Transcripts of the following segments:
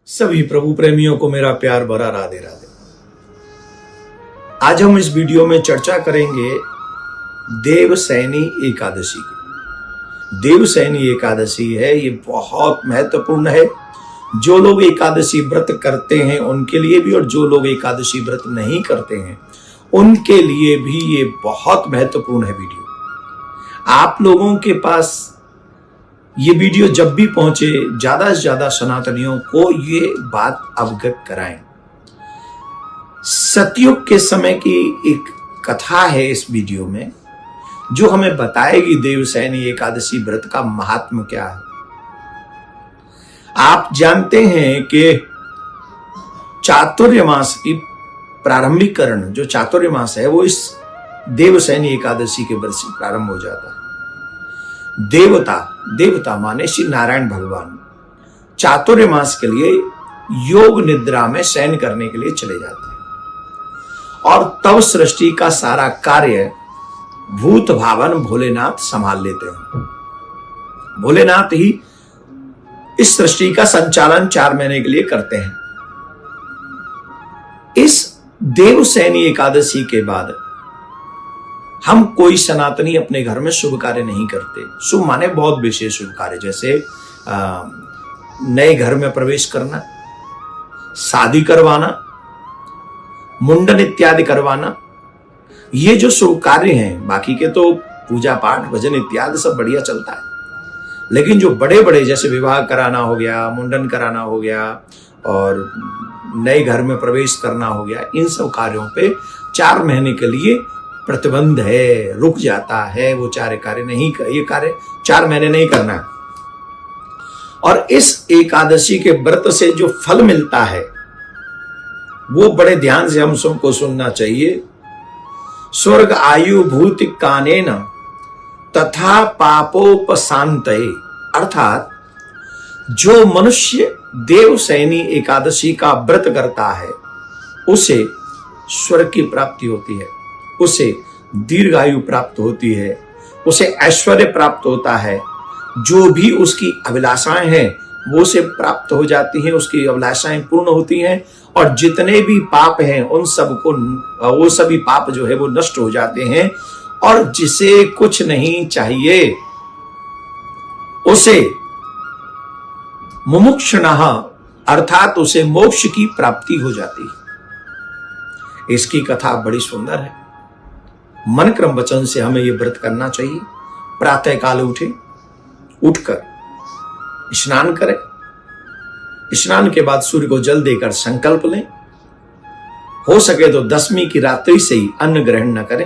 सभी प्रभु प्रेमियों को मेरा प्यार भरा राधे राधे। आज हम इस वीडियो में चर्चा करेंगे देवसैनी एकादशी की। देवसैनी एकादशी है, ये बहुत महत्वपूर्ण है। जो लोग एकादशी व्रत करते हैं उनके लिए भी, और जो लोग एकादशी व्रत नहीं करते हैं उनके लिए भी ये बहुत महत्वपूर्ण है वीडियो। आप लोगों के पास ये वीडियो जब भी पहुंचे, ज्यादा से ज्यादा सनातनियों को ये बात अवगत कराएं। सतयुग के समय की एक कथा है इस वीडियो में, जो हमें बताएगी देवसैनी एकादशी व्रत का महात्म क्या है। आप जानते हैं कि चातुर्य मास की प्रारंभिकरण, जो चातुर्य मास है, वो इस देवसैनी एकादशी के व्रत से प्रारंभ हो जाता है। देवता माने श्री नारायण भगवान चातुर्य मास के लिए योग निद्रा में शयन करने के लिए चले जाते हैं, और तब सृष्टि का सारा कार्य भूत भावन भोलेनाथ संभाल लेते हैं। भोलेनाथ ही इस सृष्टि का संचालन 4 महीने के लिए करते हैं। इस देवसैनी एकादशी के बाद हम कोई सनातनी अपने घर में शुभ कार्य नहीं करते। शुभ माने बहुत विशेष शुभ कार्य, जैसे नए घर में प्रवेश करना, शादी करवाना, मुंडन इत्यादि करवाना, ये जो शुभ कार्य हैं। बाकी के तो पूजा पाठ भजन इत्यादि सब बढ़िया चलता है, लेकिन जो बड़े बड़े जैसे विवाह कराना हो गया, मुंडन कराना हो गया और नए घर में प्रवेश करना हो गया, इन सब कार्यों पे 4 महीने के लिए प्रतिबंध है, रुक जाता है। वो ये कार्य 4 महीने नहीं करना है। और इस एकादशी के व्रत से जो फल मिलता है वो बड़े ध्यान से हम सबको सुनना चाहिए। स्वर्ग आयु भूति कानेन तथा पापोपशांतये, अर्थात जो मनुष्य देवसैनी एकादशी का व्रत करता है उसे स्वर्ग की प्राप्ति होती है, उसे दीर्घायु प्राप्त होती है, उसे ऐश्वर्य प्राप्त होता है। जो भी उसकी अभिलाषाएं हैं वो उसे प्राप्त हो जाती हैं, उसकी अभिलाषाएं पूर्ण होती हैं, और जितने भी पाप हैं उन सबको, वो सभी पाप जो है वो नष्ट हो जाते हैं। और जिसे कुछ नहीं चाहिए उसे मुमुक्षुणः, अर्थात उसे मोक्ष की प्राप्ति हो जाती है। इसकी कथा बड़ी सुंदर है। मन क्रम वचन से हमें यह व्रत करना चाहिए। प्रातः काल उठकर स्नान करें, स्नान के बाद सूर्य को जल देकर संकल्प लें। हो सके तो 10वीं की रात्रि से ही अन्न ग्रहण न करें,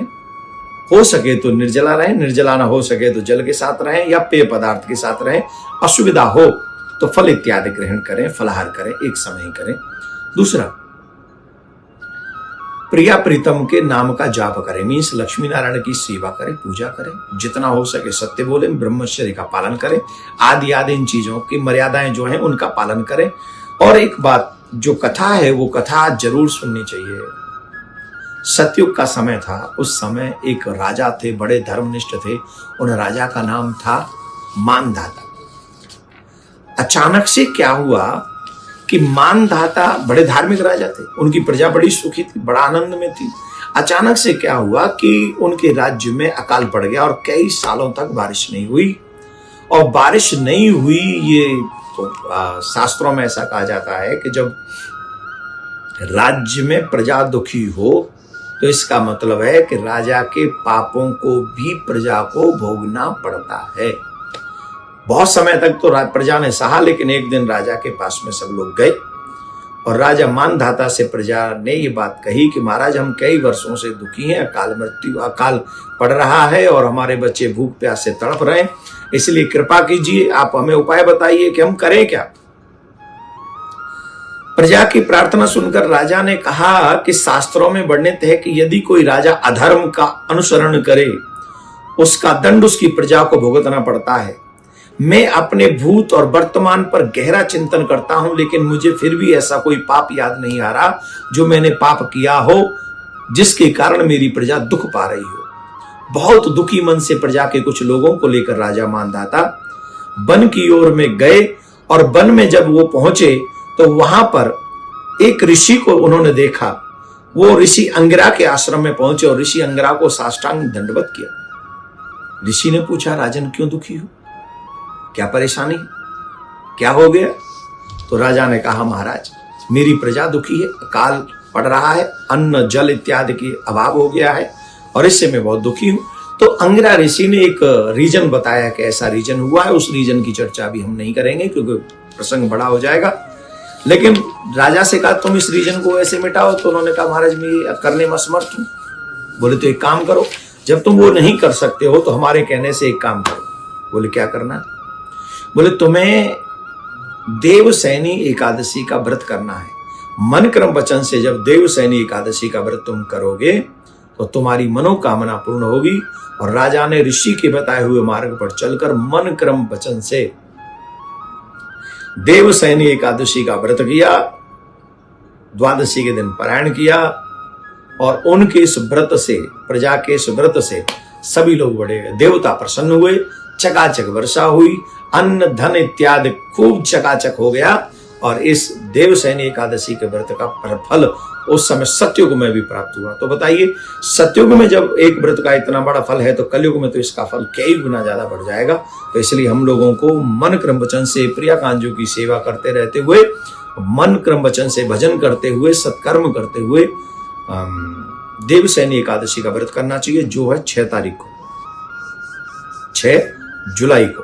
हो सके तो निर्जला रहें, निर्जला ना हो सके तो जल के साथ रहें या पेय पदार्थ के साथ रहें। असुविधा हो तो फल इत्यादि ग्रहण करें, फलाहार करें, एक समय ही करें। दूसरा, प्रिया प्रीतम के नाम का जाप करें, मीन्स लक्ष्मी नारायण की सेवा करें, पूजा करें। जितना हो सके सत्य बोलें, ब्रह्मचर्य का पालन करें, आदि इन चीजों की मर्यादाएं जो हैं उनका पालन करें। और एक बात, जो कथा है वो कथा जरूर सुननी चाहिए। सतयुग का समय था, उस समय एक राजा थे, बड़े धर्मनिष्ठ थे। उन राजा का नाम था मानधाता। अचानक से क्या हुआ कि मानधाता बड़े धार्मिक राजा थे, उनकी प्रजा बड़ी सुखी थी, बड़ा आनंद में थी। अचानक से क्या हुआ कि उनके राज्य में अकाल पड़ गया और कई सालों तक बारिश नहीं हुई। और बारिश नहीं हुई, ये तो शास्त्रों में ऐसा कहा जाता है कि जब राज्य में प्रजा दुखी हो तो इसका मतलब है कि राजा के पापों को भी प्रजा को भोगना पड़ता है। बहुत समय तक तो प्रजा ने सहा, लेकिन एक दिन राजा के पास में सब लोग गए और राजा मानधाता से प्रजा ने ये बात कही कि महाराज, हम कई वर्षों से दुखी हैं, अकाल पड़ रहा है और हमारे बच्चे भूख प्यास से तड़प रहे हैं, इसलिए कृपा कीजिए, आप हमें उपाय बताइए कि हम करें क्या। प्रजा की प्रार्थना सुनकर राजा ने कहा कि शास्त्रों में वर्णित है कि यदि कोई राजा अधर्म का अनुसरण करे उसका दंड उसकी प्रजा को भुगतना पड़ता है। मैं अपने भूत और वर्तमान पर गहरा चिंतन करता हूं, लेकिन मुझे फिर भी ऐसा कोई पाप याद नहीं आ रहा जो मैंने पाप किया हो जिसके कारण मेरी प्रजा दुख पा रही हो। बहुत दुखी मन से प्रजा के कुछ लोगों को लेकर राजा मानधाता वन की ओर में गए, और वन में जब वो पहुंचे तो वहां पर एक ऋषि को उन्होंने देखा। वो ऋषि अंगिरा के आश्रम में पहुंचे और ऋषि अंगिरा को साष्टांग दंडवत किया। ऋषि ने पूछा, राजन क्यों दुखी हो, क्या परेशानी, क्या हो गया? तो राजा ने कहा, महाराज मेरी प्रजा दुखी है, अकाल पड़ रहा है, अन्न जल इत्यादि की अभाव हो गया है और इससे मैं बहुत दुखी हूं। तो अंगिरा ऋषि ने एक रीजन बताया कि ऐसा रीजन हुआ है। उस रीजन की चर्चा भी हम नहीं करेंगे क्योंकि प्रसंग बड़ा हो जाएगा। लेकिन राजा से कहा, तुम इस रीजन को ऐसे मिटाओ। तो उन्होंने कहा, महाराज मैं करने में असमर्थ हूं। बोले, तो एक काम करो, जब तुम वो नहीं कर सकते हो तो हमारे कहने से एक काम करो। बोले, क्या करना? बोले, तुम्हें देवसैनी एकादशी का व्रत करना है। मन क्रम वचन से जब देवसैनी एकादशी का व्रत तुम करोगे तो तुम्हारी मनोकामना पूर्ण होगी। और राजा ने ऋषि के बताए हुए मार्ग पर चलकर मन क्रम वचन से देवसैनी एकादशी का व्रत किया, द्वादशी के दिन पारायण किया और उनके इस व्रत से, प्रजा के इस व्रत से सभी लोग बड़े देवता प्रसन्न हुए, चकाचक वर्षा हुई, अन्न धन इत्यादि खूब चकाचक हो गया। और इस देवसैनी एकादशी के व्रत का फल उस समय सतयुग में भी प्राप्त हुआ। तो बताइए, सतयुग में जब एक व्रत का इतना बड़ा फल है तो कलयुग में तो इसका फल कई गुना ज्यादा बढ़ जाएगा। तो इसलिए हम लोगों को मन क्रम वचन से प्रिया कांजू की सेवा करते रहते हुए, मन क्रम वचन से भजन करते हुए, सत्कर्म करते हुए देवसैनी एकादशी का व्रत करना चाहिए, जो है 6 तारीख को, 6 जुलाई को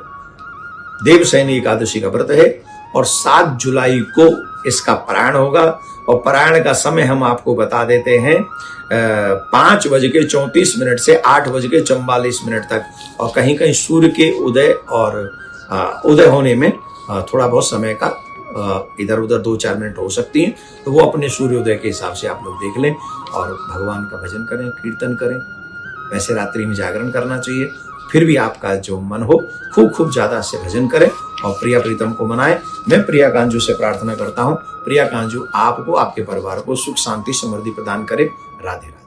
देवसैनी एकादशी का व्रत है। और 7 जुलाई को इसका पारायण होगा। और पारायण का समय हम आपको बता देते हैं 5:34 से 8:44 तक। और कहीं कहीं सूर्य के उदय और उदय होने में थोड़ा बहुत समय का इधर उधर 2-4 मिनट हो सकती हैं। तो वो अपने सूर्योदय के हिसाब से आप लोग देख लें और भगवान का भजन करें, कीर्तन करें। वैसे रात्रि में जागरण करना चाहिए, फिर भी आपका जो मन हो खूब ज्यादा से भजन करें और प्रिया प्रीतम को मनाएं। मैं प्रिया कांजू से प्रार्थना करता हूं, प्रिया कांजू आपको, आपके परिवार को सुख शांति समृद्धि प्रदान करे। राधे राधे।